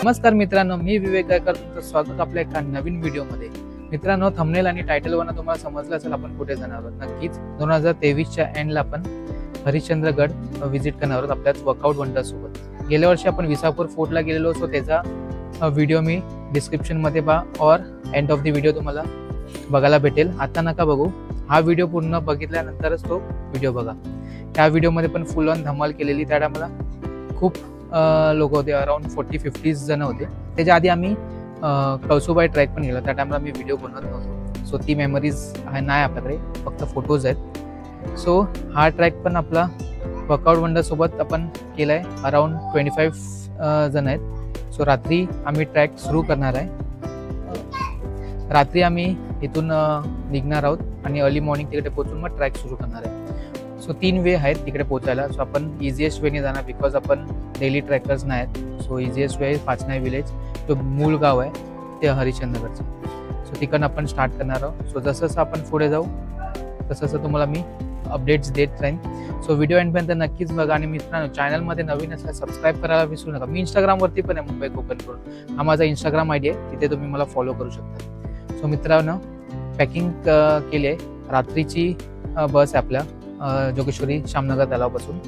नमस्कार मित्रांनो, मी विवेक गायकर, तुमचं स्वागत आपल्या एका नवीन व्हिडिओमध्ये। मित्रांनो, थंबनेल आणि टायटलवरून तुम्हाला समजलं असेल आपण कुठे जाणार आहोत। नक्कीच 2023च्या एंडला आपण हरिश्चंद्रगड व्हिजिट करणार आहोत आपल्याच वर्कआउट वंडर सोबत। गेल्या वर्षी आपण विसापूर फोर्टला गेलेलो, सो त्याचा व्हिडिओ मी डिस्क्रिप्शन मध्ये पहा और एंड ऑफ द व्हिडिओ तुम्हाला बघायला भेटेल। आता नका बघू, हा व्हिडिओ पूर्ण बघितल्यानंतरच तो व्हिडिओ बघा। त्या व्हिडिओमध्ये पण फुल ऑन धमाल केलेली, त्या टायमाला खूप लोक होते, अराउंड 40-50 जण होते। त्याच्या आधी आम्ही कळसुबाई ट्रॅक पण गेलो, त्या टायमाला मी व्हिडिओ बनवत नव्हतो, सो ती मेमरीज नाही आपल्याकडे, फक्त फोटोज आहेत। सो हा ट्रॅक पण आपला वर्कआउट वंडर सोबत आपण केलाय, अराउंड 25 जण आहेत। सो रात्री आम्ही ट्रॅक सुरू करणार आहे। रात्री आम्ही इथून निघणार आहोत आणि अर्ली मॉर्निंग तिकडे पोहोचून मग ट्रॅक सुरू करणार आहे। सो 3 वे आहेत तिकडे पोहोचायला। सो आपण इझिएस्ट वेने जाणार, बिकॉज आपण डेली ट्रॅकर्स नाही आहेत। सो इझिएस्ट वे पाचनाई विलेज, जो मूळ गाव आहे ते हरिश्चंद्रगडचं। सो तिकडनं आपण स्टार्ट करणार आहोत। सो जसं आपण पुढे जाऊ तसं तुम्हाला मी अपडेट्स देत राहीन। सो व्हिडिओ एंडपर्यंत नक्कीच बघा। आणि मित्रांनो, चॅनलमध्ये नवीन असल्यास सबस्क्राईब करायला विसरू नका। मी इंस्टाग्रामवरती पण आहे, मुंबई कोकण करून, हा माझा इंस्टाग्राम आयडी आहे, तिथे तुम्ही मला फॉलो करू शकता। सो मित्रांनो, पॅकिंग केली आहे। रात्रीची बस आहे आपल्या जोगेश्वरी शामनगर तलावापासून।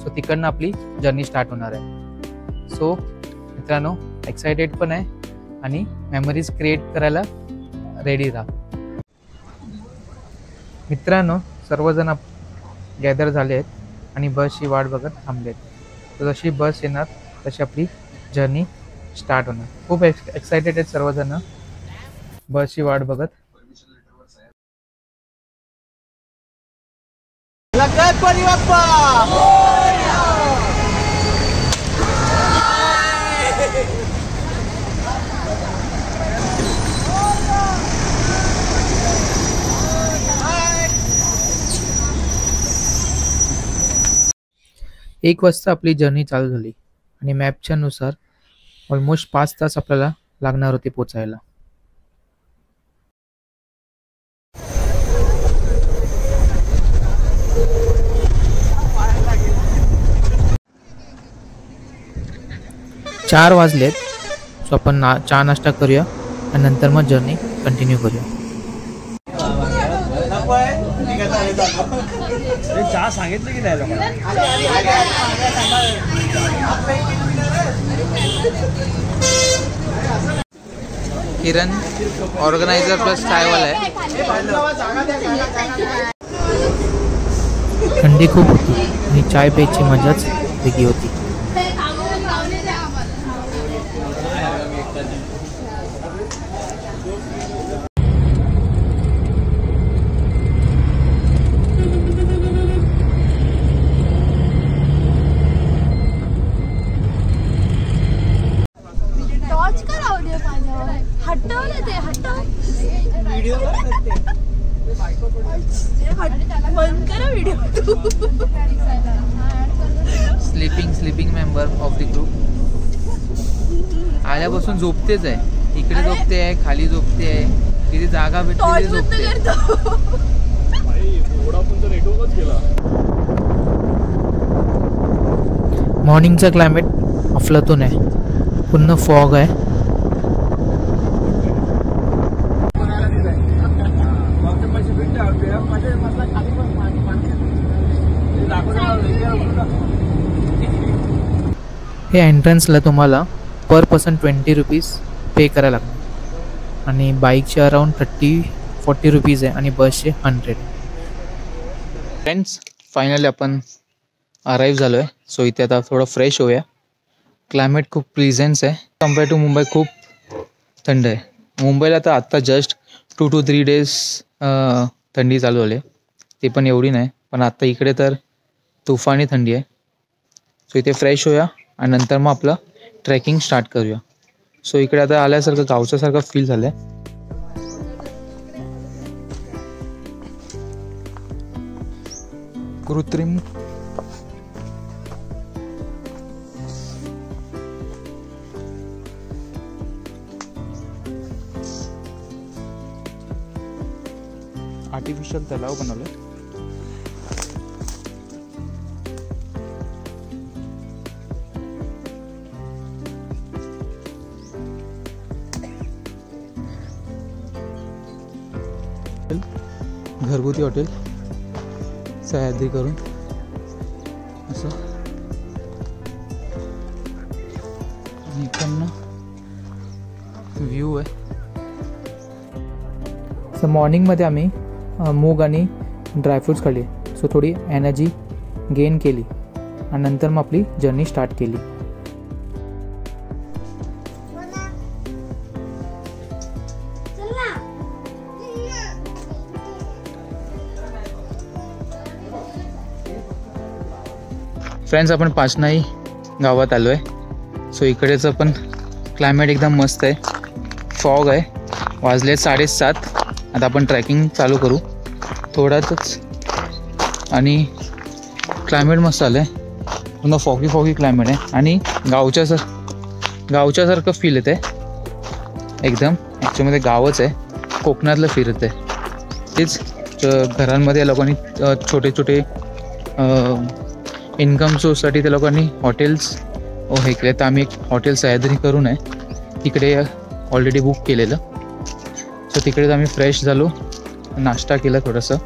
सो तिकडनं आपली जर्नी स्टार्ट होणार आहे। सो मित्रांनो, एक्साइटेड पण आहे आणि मेमरीज क्रिएट करायला रेडी राहा। मित्रांनो, सर्वजण गॅदर झाले आहेत आणि बसची वाट बघत थांबले आहेत। तर जशी बस येणार तशी आपली जर्नी स्टार्ट होणार। खूप एक्साइटेड आहेत सर्वजण बसची वाट बघत। एक वाजता आपली जर्नी चालू झाली आणि मॅपच्या नुसार ऑलमोस्ट 5 तास आपल्याला लागणार होते पोचायला। चार वाजलेत। सो आपण चहा नाश्ता करूया आणि नंतर मग जर्नी कंटिन्यू करूया। चहा सांगितलं की नाही? किरण ऑर्गनायझर प्लस चायवाला आहे। थंडी खूप होती आणि चाय प्यायची मजाच वेगळी होती। Sleeping member of the group आल्यापासून झोपतेच आहे, इकडे झोपते आहे, खाली झोपते आहे, किती जागा भेटते झोपते। मॉर्निंगचा क्लायमेट अफलातून आहे, पूर्ण फॉग आहे। हे एंट्रन्सला तुम्हाला पर पर्सन 20 रुपीज पे करायला लागणार आणि बाईकचे अराउंड 30-40 रुपीज आहे आणि बसचे 100। फ्रेंड्स, फायनली आपण अराईव्ह झालो आहे। सो इथे आता थोडं फ्रेश होऊया। क्लायमेट खूप प्लीझंट आहे, कम्पेअर टू मुंबई खूप थंड आहे। मुंबईला तर आत्ता जस्ट 2 to 3 days थंडी चालू झाली, ते पण एवढी नाही, पण आत्ता इकडे तर तुफानी थंडी आहे। सो इथे फ्रेश होऊया आणि नंतर मग आपलं ट्रेकिंग स्टार्ट करूया। सो इकडे आता आल्यासारखं गावच्यासारखं फील झालंय। कृत्रिम आर्टिफिशियल तलाव बनवले। घरगुती हॉटेल सह्याद्री करून असं. आणि इकडनं व्ह्यू आहे. सो मॉर्निंगमध्ये आम्ही मूग आणि ड्रायफ्रूट्स खाल्ले. सो थोडी एनर्जी गेन केली आणि नंतर मग आपली जर्नी स्टार्ट केली. फ्रेंड्स, आपण पाचनाई गावात आलो आहे. सो इकडेचं पण क्लायमेट एकदम मस्त आहे. फॉग आहे. वाजले 7:30. आता आपण ट्रॅकिंग चालू करू थोड्यातच. आणि क्लायमेट मस्त आलं आहे. पुन्हा फॉगी क्लायमेट आहे आणि गावच्यासारखं फील येतं आहे एकदम. ॲक्च्युअली गावच आहे, कोकणातलं फिरत आहे. तेच घरांमध्ये लोकांनी छोटे छोटे इन्कम सोर्ससाठी त्या लोकांनी हॉटेल्स हे केले. तर आम्ही एक हॉटेल सह्याद्री करून आहे तिकडे ऑलरेडी बुक केलेलं. सो तिकडेच आम्ही फ्रेश झालो, नाश्ता केला, थोडंसं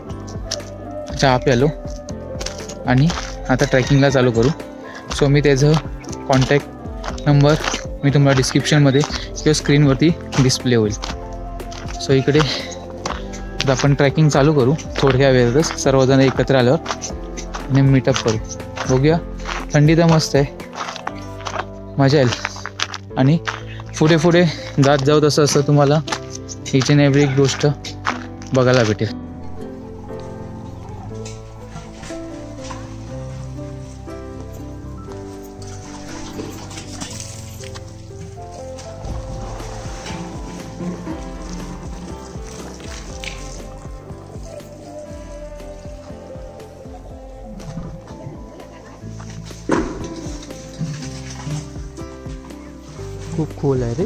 चहा प्यालो आणि आता ट्रॅकिंगला चालू करू. सो मी त्याचं कॉन्टॅक्ट नंबर मी तुम्हाला डिस्क्रिप्शनमध्ये किंवा स्क्रीनवरती डिस्प्ले होईल. सो इकडे आता आपण ट्रॅकिंग चालू करू थोड्या वेळातच सर्वजण एकत्र आल्यावर आणि मीटअप करू. बघूया. थंडी तर मस्त आहे, मजा येईल. आणि पुढे जात जाऊ तसं तुम्हाला इच अँड एव्हरी एक गोष्ट बघायला भेटेल. खूप खोल आहे रे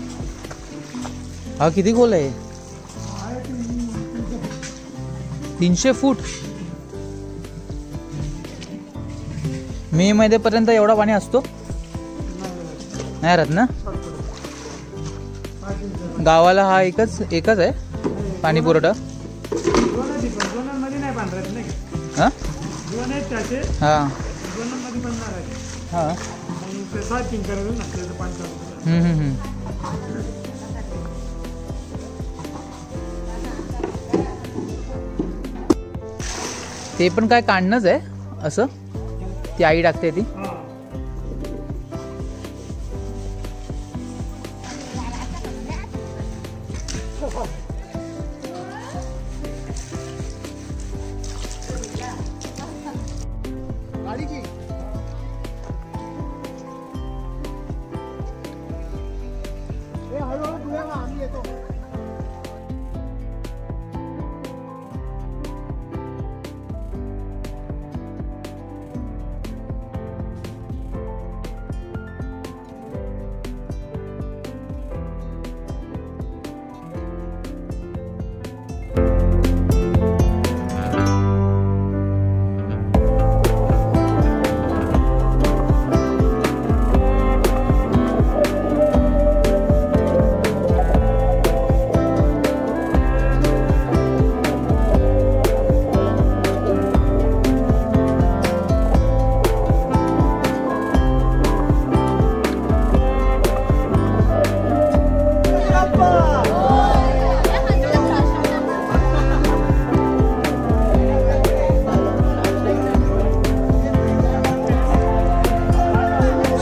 हा. किती खोल आहे? 300 फूट. मे महिन्यापर्यंत एवढा पाणी असतो नाही राहत ना. गावाला हा एकच आहे पाणी पुरवठा. हां हां हां. ते पण काय काढणंच आहे असं. ती आई टाकते ती.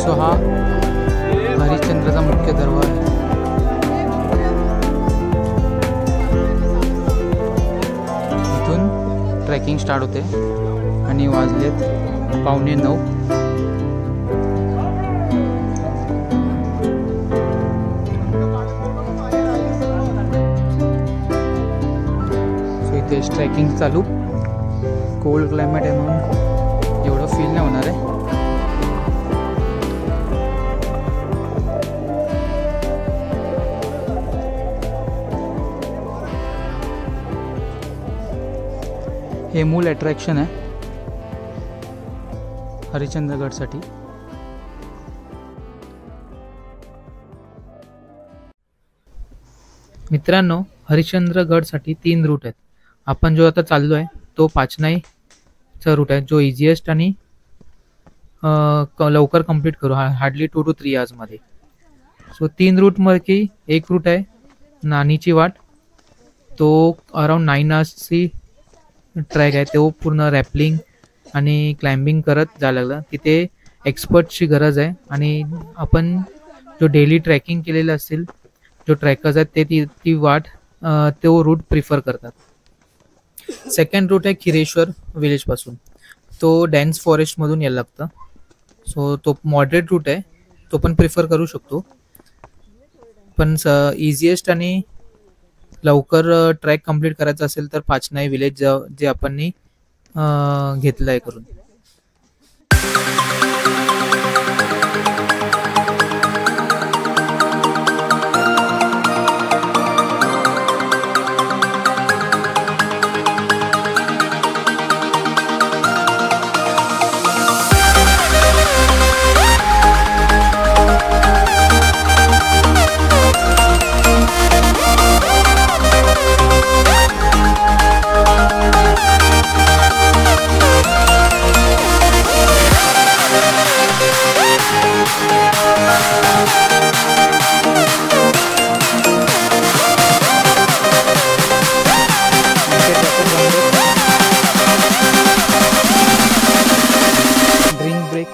सो हा हरिश्चंद्रचा मुख्य दरवाजा आहे. इथून ट्रेकिंग स्टार्ट होते आणि वाजलेत 8:45. सो इथे ट्रेकिंग चालू. कोल्ड क्लायमेट आहे म्हणून एवढं फील नाही होणार आहे. हे मूल अट्रॅक्शन आहे हरिश्चंद्रगडसाठी. मित्रांनो, हरिश्चंद्रगडसाठी 3 रूट आहेत. आपण जो आता चाललो आहे तो पाचनाईचा रूट आहे, जो इझिएस्ट आणि लवकर कंप्लीट करू, हार्डली 2 to 3 आवर्समध्ये. सो 3 रूटमध्ये एक रूट आहे नानीची वाट, तो अराउंड 9 आवर्सची ट्रॅक आहे. तो पूर्ण रॅपलिंग आणि क्लाइम्बिंग करत जायला लागलं. तिथे एक्सपर्टची गरज आहे आणि आपण जो डेली ट्रॅकिंग केलेलं असेल, जो ट्रॅकर्स आहेत ते ती वाट तो रूट प्रिफर करतात. सेकंड रूट आहे खिरेश्वर विलेजपासून, तो डेन्स फॉरेस्टमधून यायला लागतं. सो तो मॉडरेट रूट आहे, तो पण प्रिफर करू शकतो. पण इझिएस्ट आणि लवकर ट्रॅक कंप्लीट करायचा असेल तर पाचनाई विलेज जे आपण घेतलं आहे करून. Drink break.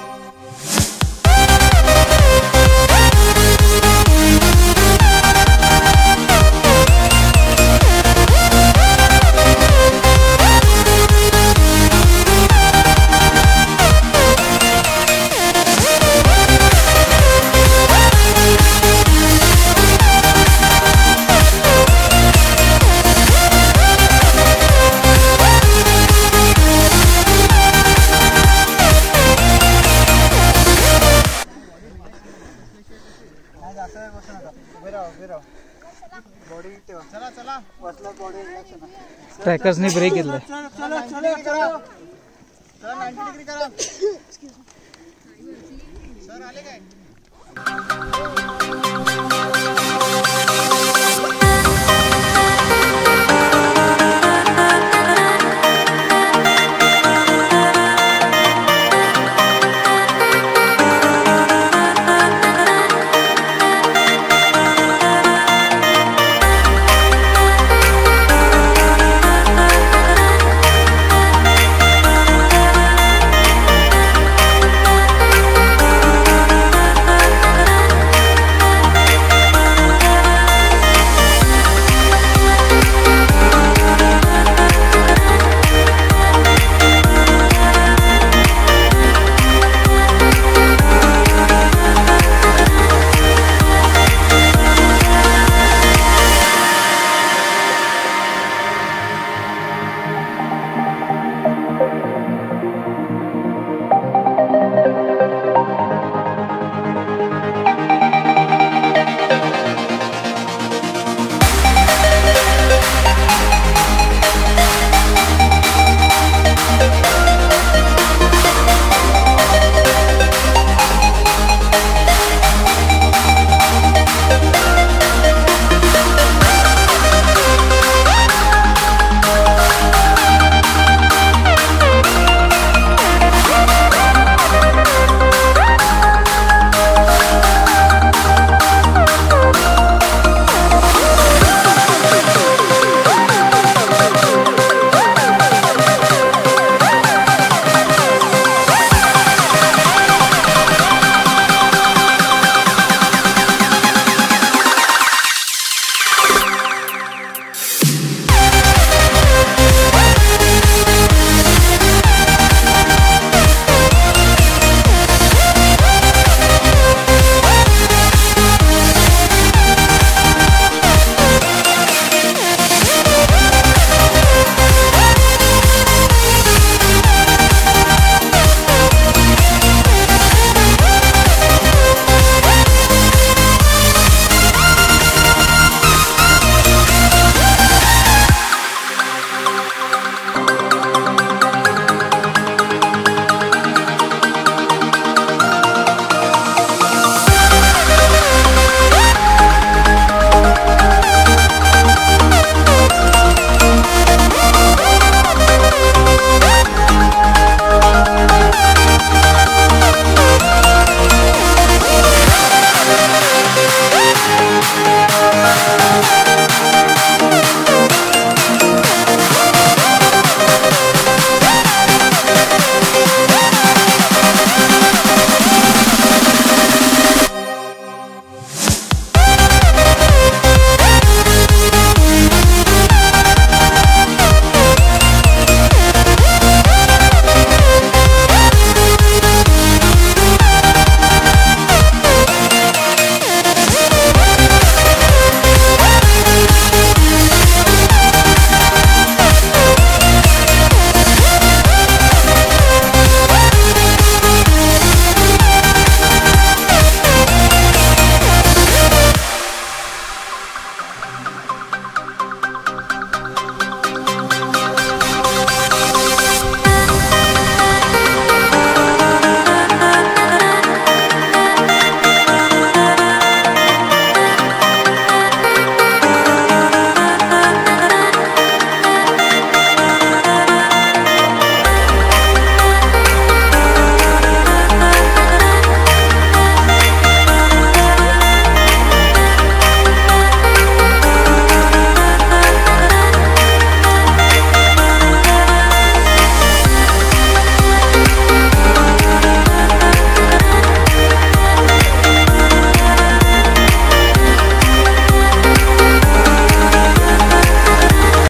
ट्रॅकर्सने ब्रेक घेतलाय. सर आले काय?